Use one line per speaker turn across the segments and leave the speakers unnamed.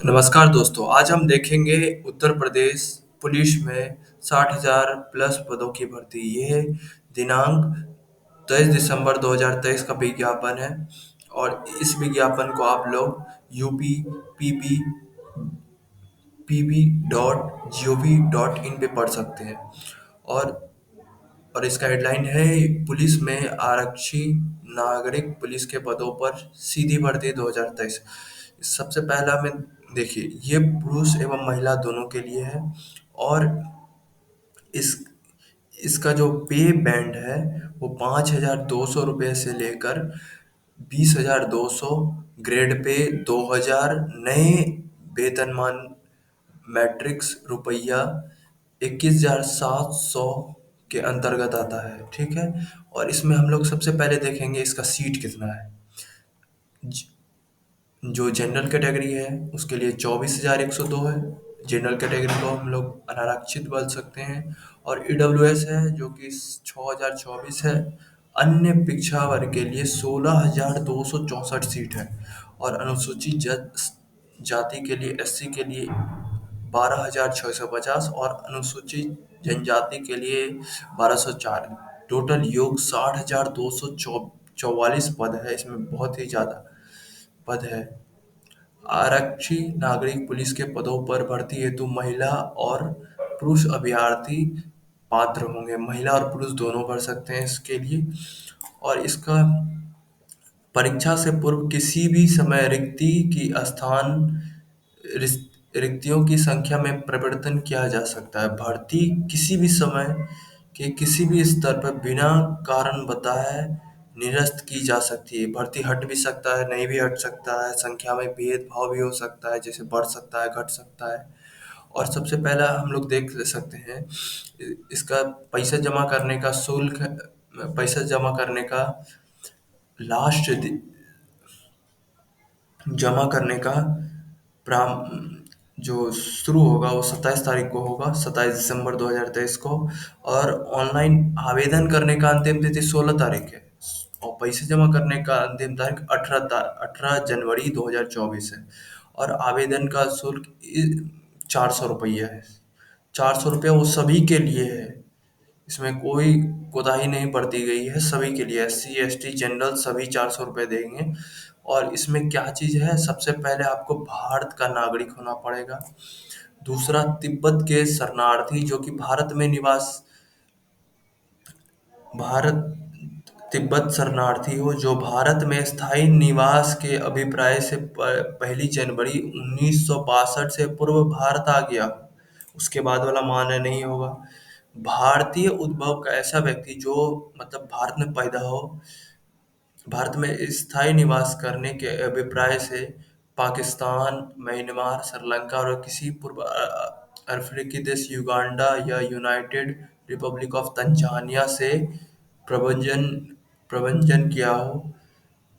नमस्कार दोस्तों, आज हम देखेंगे उत्तर प्रदेश पुलिस में 60,000 प्लस पदों की भर्ती। यह दिनांक 23 दिसंबर 2023 का विज्ञापन है और इस विज्ञापन को आप लोग यूपी पीबी pb.gov.in पे पढ़ सकते हैं। और इसका हेडलाइन है पुलिस में आरक्षी नागरिक पुलिस के पदों पर सीधी भर्ती 2023। सबसे पहला में देखिए, ये पुरुष एवं महिला दोनों के लिए है। और इस इसका जो पे बैंड है वो 5,200 रुपये से लेकर 20,200, ग्रेड पे 2,000, नए वेतनमान मैट्रिक्स रुपया 21,700 के अंतर्गत आता है। ठीक है। और इसमें हम लोग सबसे पहले देखेंगे इसका सीट कितना है। ज- जो जनरल कैटेगरी है उसके लिए 24,102 है। जनरल कैटेगरी को हम लोग अनारक्षित बोल सकते हैं। और ईडब्ल्यूएस है जो कि 6,024 है। अन्य पिछड़ा वर्ग के लिए 16,264 सीट है। और अनुसूचित जाति के लिए एससी के लिए 12,650 और अनुसूचित जनजाति के लिए 1,204। टोटल योग 60,244 पद है। इसमें बहुत ही ज़्यादा पद है। आरक्षी नागरिक पुलिस के पदों पर भर्ती हेतु महिला और पुरुष अभ्यर्थी पात्र होंगे। महिला और पुरुष दोनों भर सकते हैं इसके लिए। और इसका परीक्षा से पूर्व किसी भी समय रिक्तियों की संख्या में परिवर्तन किया जा सकता है। भर्ती किसी भी समय के किसी भी स्तर पर बिना कारण बताए निरस्त की जा सकती है। भर्ती हट भी सकता है, नहीं भी हट सकता है। संख्या में भेदभाव भी हो सकता है, जैसे बढ़ सकता है, घट सकता है। और सबसे पहला हम लोग देख सकते हैं इसका पैसा जमा करने का शुल्क। पैसा जमा करने का लास्ट जमा करने का प्राम जो शुरू होगा वो 27 तारीख को होगा, 27 दिसंबर 2023 को। और ऑनलाइन आवेदन करने का अंतिम तिथि 16 तारीख है। और पैसे जमा करने का अंतिम तारीख 18 जनवरी 2024 है। और आवेदन का शुल्क 400 रुपया है। 400 रुपया वो सभी के लिए है। इसमें कोई कोताही नहीं बरती गई है, सभी के लिए एससी एसटी जनरल सभी 400 रुपये देंगे। और इसमें क्या चीज़ है, सबसे पहले आपको भारत का नागरिक होना पड़ेगा। दूसरा, तिब्बत के शरणार्थी जो कि भारत तिब्बत शरणार्थी हो जो भारत में स्थायी निवास के अभिप्राय से 1 जनवरी 1962 से पूर्व भारत आ गया, उसके बाद वाला मान्य नहीं होगा। भारतीय उद्भव का ऐसा व्यक्ति जो मतलब भारत में पैदा हो, भारत में स्थायी निवास करने के अभिप्राय से पाकिस्तान, म्यांमार, श्रीलंका और किसी पूर्व अफ्रीकी देश युगांडा या यूनाइटेड रिपब्लिक ऑफ तंजानिया से प्रव्रजन प्रव्रजन किया हो,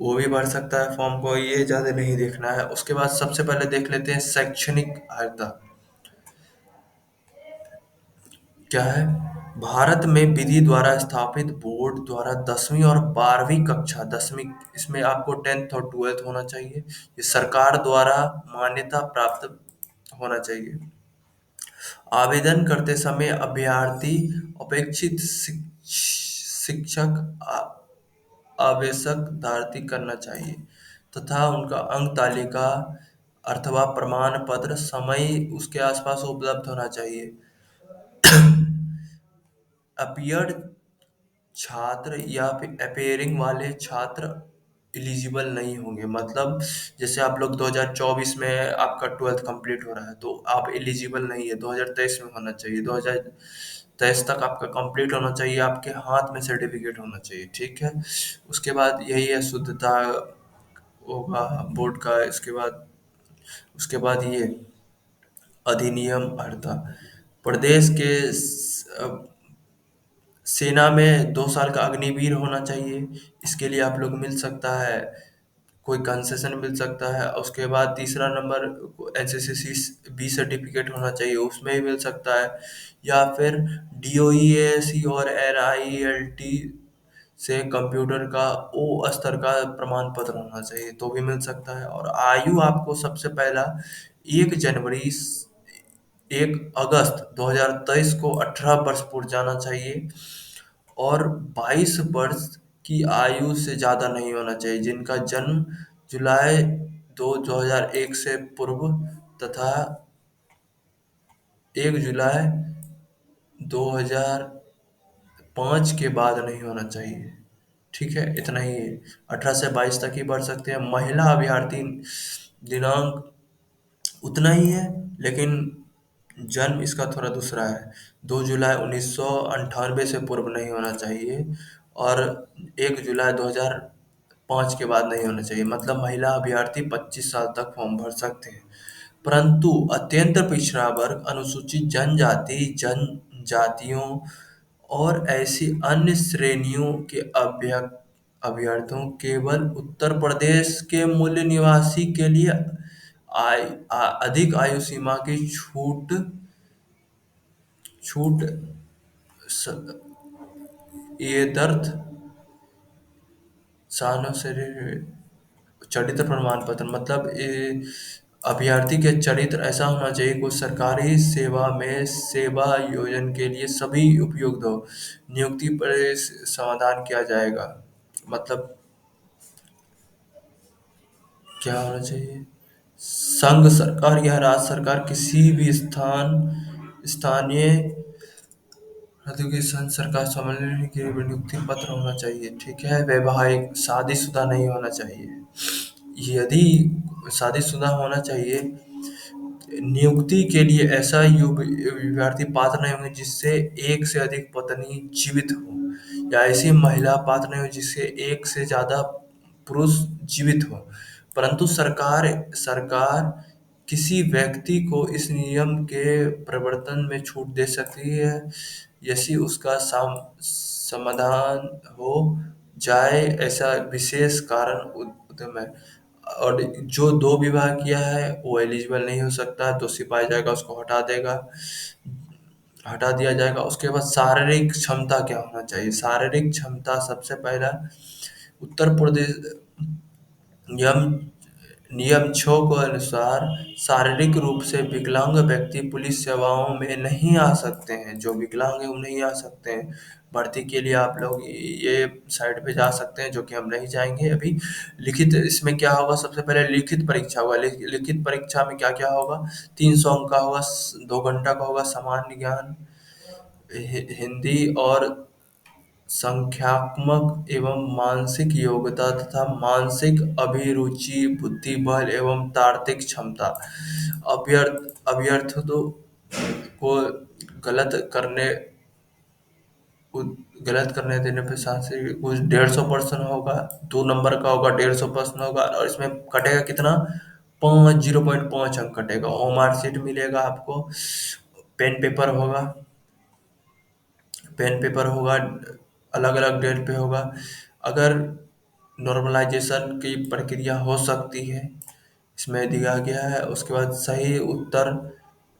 वो भी भर सकता है फॉर्म को। ये ज़्यादा नहीं देखना है। उसके बाद सबसे पहले देख लेते हैं शैक्षणिक अर्हता क्या है। भारत में विधि द्वारा स्थापित बोर्ड द्वारा 10वीं और 12वीं कक्षा, 10वीं इसमें आपको 10th और 12th होना चाहिए। ये सरकार द्वारा मान्यता प्राप्त होना चाहिए। आवेदन करते समय अभ्यर्थी अपेक्षित शिक्षक आवश्यक धारती करना चाहिए तथा उनका अंक तालिका अथवा प्रमाण पत्र समय उसके आसपास उपलब्ध होना चाहिए। अपीयर छात्र या फिर अपीयरिंग वाले छात्र एलिजिबल नहीं होंगे। मतलब जैसे आप लोग 2024 में आपका 12th कंप्लीट हो रहा है तो आप एलिजिबल नहीं है, 2023 में होना चाहिए। 2023 तक आपका कंप्लीट होना चाहिए, आपके हाथ में सर्टिफिकेट होना चाहिए। ठीक है। उसके बाद यही है शुद्धता होगा बोर्ड का। उसके बाद ये अधिनियम अर्हता प्रदेश के सेना में 2 साल का अग्निवीर होना चाहिए। इसके लिए आप लोग मिल सकता है, कोई कंसेशन मिल सकता है। उसके बाद तीसरा नंबर एनसीसी बी सर्टिफिकेट होना चाहिए, उसमें भी मिल सकता है। या फिर डीओईएसी और एनआईएलटी से कंप्यूटर का ओ स्तर का प्रमाण पत्र होना चाहिए, तो भी मिल सकता है। और आयु आपको सबसे पहला 1 जनवरी 1 अगस्त 2023 को 18 वर्ष पूर्ण जाना चाहिए और 22 वर्ष की आयु से ज़्यादा नहीं होना चाहिए जिनका जन्म जुलाई 2001 से पूर्व तथा 1 जुलाई 2005 के बाद नहीं होना चाहिए। ठीक है, इतना ही है। 18 से 22 तक ही बढ़ सकते हैं। महिला अभ्यर्थी दिनांक उतना ही है, लेकिन जन्म इसका थोड़ा दूसरा है। 2 जुलाई 1998 से पूर्व नहीं होना चाहिए और 1 जुलाई 2005 के बाद नहीं होना चाहिए। मतलब महिला अभ्यर्थी 25 साल तक फॉर्म भर सकते हैं। परंतु अत्यंत पिछड़ा वर्ग, अनुसूचित जनजाति, जनजातियों और ऐसी अन्य श्रेणियों के अभ्यर्थियों केवल उत्तर प्रदेश के मूल निवासी के लिए अधिक आयु सीमा की छूट स- ये दर्द सालों से चरित्र प्रमाण पत्र मतलब अभ्यर्थी के चरित्र ऐसा होना चाहिए कुछ सरकारी सेवा में सेवा योजन के लिए सभी उपयुक्त हो। नियुक्ति पर समाधान किया जाएगा। मतलब क्या होना चाहिए? संघ सरकार या राज्य सरकार किसी भी स्थानीय एजुकेशन सरकार समन्वय के लिए नियुक्ति पत्र होना चाहिए। ठीक है, वैवाहिक शादीशुदा नहीं होना चाहिए। यदि शादीशुदा होना चाहिए, नियुक्ति के लिए ऐसा अभ्यर्थी पात्र नहीं होंगे जिससे एक से अधिक पत्नी जीवित हो या ऐसी महिला पात्र नहीं हो जिससे एक से ज्यादा पुरुष जीवित हो। परंतु सरकार सरकार किसी व्यक्ति को इस नियम के प्रवर्तन में छूट दे सकती है यदि उसका समाधान हो जाए ऐसा विशेष कारण उद्यम है। और जो दो विवाह किया है वो एलिजिबल नहीं हो सकता, दोषी पाया जाएगा उसको हटा दिया जाएगा। उसके बाद शारीरिक क्षमता क्या होना चाहिए? शारीरिक क्षमता सबसे पहला उत्तर प्रदेश नियम नियम 6 के अनुसार शारीरिक रूप से विकलांग व्यक्ति पुलिस सेवाओं में नहीं आ सकते हैं। जो विकलांग है वो नहीं आ सकते हैं। भर्ती के लिए आप लोग ये साइट पे जा सकते हैं जो कि हम नहीं जाएंगे अभी। लिखित इसमें क्या होगा? सबसे पहले लिखित परीक्षा होगा। लिखित परीक्षा में क्या क्या होगा? 300 अंक का होगा, 2 घंटा का होगा। सामान्य ज्ञान, हिंदी और संख्यात्मक एवं मानसिक योग्यता तथा मानसिक अभिरुचि, बुद्धि बल एवं तार्किक क्षमता। अभ्यर्थियों को गलत करने गलत करने देने पे शास्त्री कुछ 150 प्रश्न होगा। 2 नंबर का होगा, 150 प्रश्न होगा और इसमें कटेगा कितना? 0.5 अंक कटेगा। और मार्कशीट मिलेगा आपको। पेन पेपर होगा। पेन पेपर होगा, अलग अलग डेट पे होगा। अगर नॉर्मलाइजेशन की प्रक्रिया हो सकती है इसमें दिया गया है। उसके बाद सही उत्तर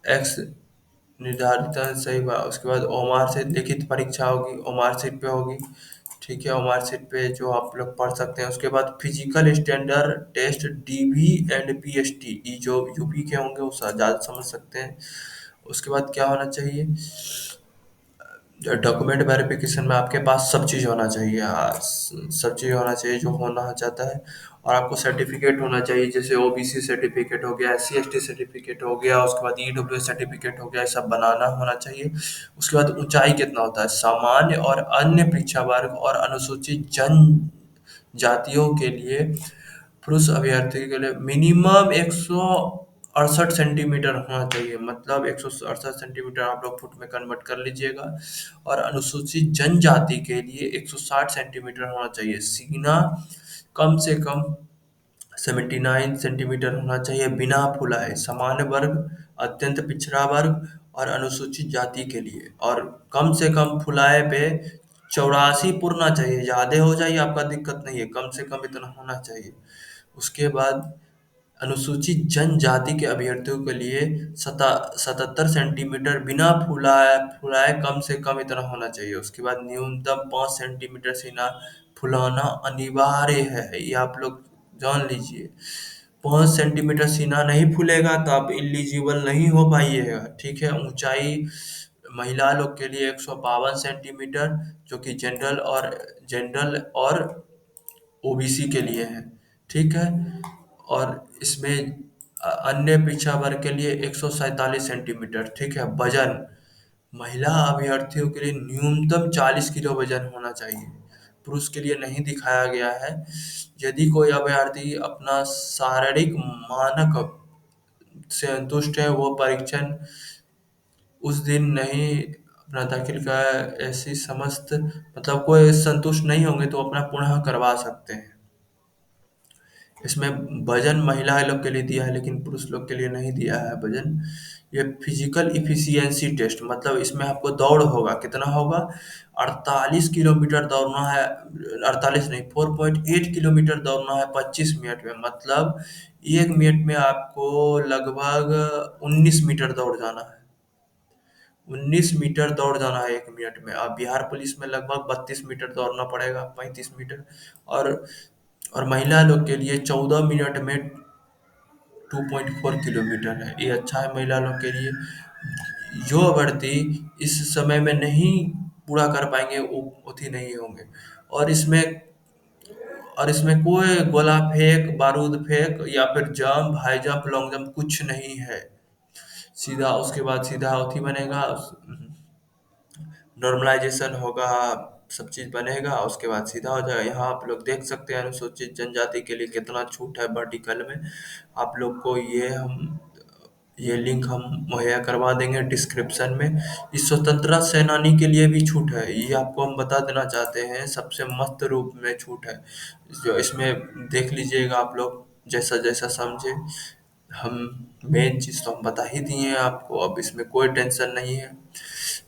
एक्स निर्धारित है, सही बात। उसके बाद ओमार से लिखित परीक्षा होगी, ओमार सीट पे होगी। ठीक है, ओमार सीट पे जो आप लोग पढ़ सकते हैं। उसके बाद physical standard test DV and PST, ये जो यूपी के होंगे वो ज़्यादा समझ सकते हैं। उसके बाद क्या होना चाहिए? डॉक्यूमेंट वेरिफिकेशन में आपके पास सब चीज़ होना चाहिए। सब चीज़ होना चाहिए जो होना चाहता है। और आपको सर्टिफिकेट होना चाहिए, जैसे ओबीसी सर्टिफिकेट हो गया, एससी एसटी सर्टिफिकेट हो गया, उसके बाद ईडब्ल्यू सर्टिफिकेट हो गया। ये सब बनाना होना चाहिए। उसके बाद ऊंचाई कितना होता है? सामान्य और अन्य पिछड़ा वर्ग और अनुसूचित जन जातियों के लिए पुरुष अभ्यर्थी के लिए मिनिमम 168 सेंटीमीटर होना चाहिए। मतलब 168 सेंटीमीटर आप लोग फुट में कन्वर्ट कर लीजिएगा। और अनुसूचित जनजाति के लिए 160 सेंटीमीटर होना चाहिए। सीना कम से कम 79 सेंटीमीटर होना चाहिए बिना फुलाए। सामान्य वर्ग, अत्यंत पिछड़ा वर्ग और अनुसूचित जाति के लिए। और कम से कम फुलाए पे 84 पुरना चाहिए। ज़्यादा हो जाए आपका दिक्कत नहीं है, कम से कम इतना होना चाहिए। उसके बाद अनुसूचित जनजाति के अभ्यर्थियों के लिए 77 सेंटीमीटर बिना फुलाए फुलाए कम से कम इतना होना चाहिए। उसके बाद न्यूनतम 5 सेंटीमीटर सीना फुलाना अनिवार्य है, ये आप लोग जान लीजिए। 5 सेंटीमीटर सीना नहीं फूलेगा तो आप इलिजिबल नहीं हो पाइएगा। ठीक है, ऊंचाई महिला लोग के लिए 152 सेंटीमीटर, जो कि जनरल और ओबीसी के लिए है। ठीक है, और इसमें अन्य पिछड़ा वर्ग के लिए 147 सेंटीमीटर। ठीक है, वजन महिला अभ्यर्थियों के लिए न्यूनतम 40 किलो वजन होना चाहिए, पुरुष के लिए नहीं दिखाया गया है। यदि कोई अभ्यर्थी अपना शारीरिक मानक से संतुष्ट है, वो परीक्षण उस दिन नहीं अपना दाखिल का ऐसी समस्त मतलब कोई संतुष्ट नहीं होंगे तो अपना पुनः करवा सकते हैं। इसमें वजन महिला लोग के लिए दिया है लेकिन पुरुष लोग के लिए नहीं दिया है वजन। ये फिजिकल इफिशियंसी टेस्ट, मतलब इसमें आपको दौड़ होगा, कितना होगा? 48 किलोमीटर दौड़ना है। 48 नहीं, 4.8 किलोमीटर दौड़ना है 25 मिनट में। मतलब 1 मिनट में आपको लगभग 19 मीटर दौड़ जाना है। 19 मीटर दौड़ जाना है 1 मिनट में। अब बिहार पुलिस में लगभग 32 मीटर दौड़ना पड़ेगा, 35 मीटर। और और महिला लोग के लिए 14 मिनट में 2.4 किलोमीटर है। ये अच्छा है महिला लोग के लिए। जो अभ्यर्थी इस समय में नहीं पूरा कर पाएंगे वो उथी नहीं होंगे। और इसमें और इसमें कोई गोला फेंक, बारूद फेंक या फिर jump, high jump, long jump कुछ नहीं है। सीधा उसके बाद सीधा उथी बनेगा, नॉर्मलाइजेशन होगा, सब चीज़ बनेगा, उसके बाद सीधा हो जाएगा। यहाँ आप लोग देख सकते हैं अनुसूचित जनजाति के लिए कितना छूट है वर्टिकल में। आप लोग को ये लिंक हम मुहैया करवा देंगे डिस्क्रिप्शन में। इस स्वतंत्रता सेनानी के लिए भी छूट है, ये आपको हम बता देना चाहते हैं, सबसे मस्त रूप में छूट है। जो इसमें देख लीजिएगा आप लोग, जैसा जैसा समझे। हम मेन चीज़ तो हम बता ही दिए हैं आपको, अब इसमें कोई टेंशन नहीं है।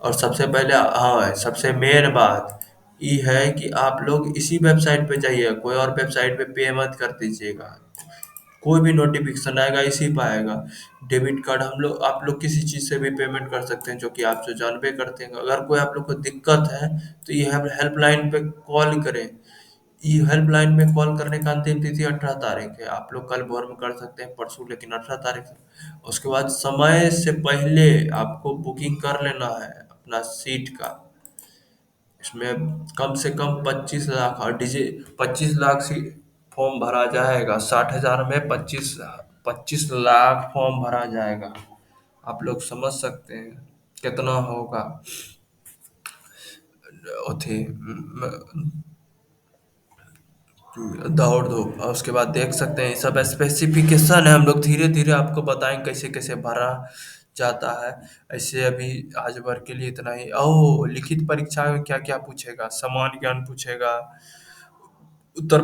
और सबसे पहले हाँ, सबसे मेन बात ये है कि आप लोग इसी वेबसाइट पे जाइए, कोई और वेबसाइट पे मत कर दीजिएगा। कोई भी नोटिफिकेशन आएगा इसी पे आएगा। डेबिट कार्ड हम लोग आप लोग किसी चीज़ से भी पेमेंट कर सकते हैं, जो कि आप जो जानबे करते हैं। अगर कोई आप लोग को दिक्कत है तो ये हेल्पलाइन पे कॉल करें। ये हेल्पलाइन में कॉल करने का अंतिम तिथि 18 तारीख है। आप लोग कल भोर में कर सकते हैं, परसों, लेकिन 18 तारीख है। उसके बाद समय से पहले आपको बुकिंग कर लेना है अपना सीट का। इसमें कम से कम 25 लाख और 25 लाख सी फॉर्म भरा जाएगा। 60,000 में 25 लाख फॉर्म भरा जाएगा। आप लोग समझ सकते हैं कितना होगा। अथी दौड़ धूप, और उसके बाद देख सकते हैं ये सब स्पेसिफिकेशन है। हम लोग धीरे धीरे आपको बताएंगे कैसे कैसे भरा जाता है। ऐसे अभी आज भर के लिए इतना ही। ओह, लिखित परीक्षा में क्या क्या पूछेगा? समान ज्ञान पूछेगा, उत्तर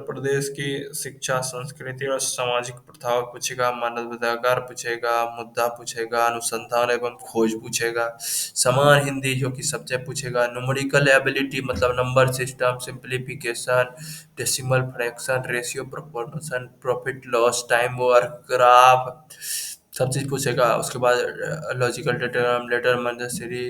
प्रदेश की शिक्षा, संस्कृति और सामाजिक प्रथाओं पूछेगा, मानवाधिकार पूछेगा, मुद्दा पूछेगा, अनुसंधान एवं खोज पूछेगा, समान हिंदी जो कि सब्जेक्ट पूछेगा, न्यूमेरिकल एबिलिटी मतलब number system, simplification, decimal fraction, ratio, proportion, profit loss, time work graph, सब चीज़ पूछेगा। उसके बाद लॉजिकल डेटाग्राम, लेटर मंजसरी,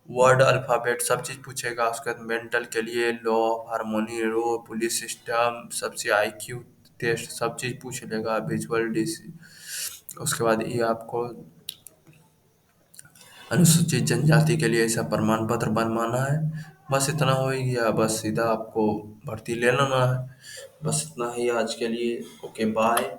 वर्ड अल्फ़ाबेट, सब चीज़ पूछेगा। उसके बाद मेंटल के लिए law, harmony, row, police system, सबसे आईक्यू टेस्ट, सब चीज़ पूछ लेगा। विजुअल डिस, उसके बाद ये आपको अनुसूचित जनजाति के लिए ऐसा प्रमाण पत्र बनवाना है। बस इतना हो ही गया, बस सीधा आपको भर्ती ले लेना है। बस इतना ही आज के लिए। Okay, bye.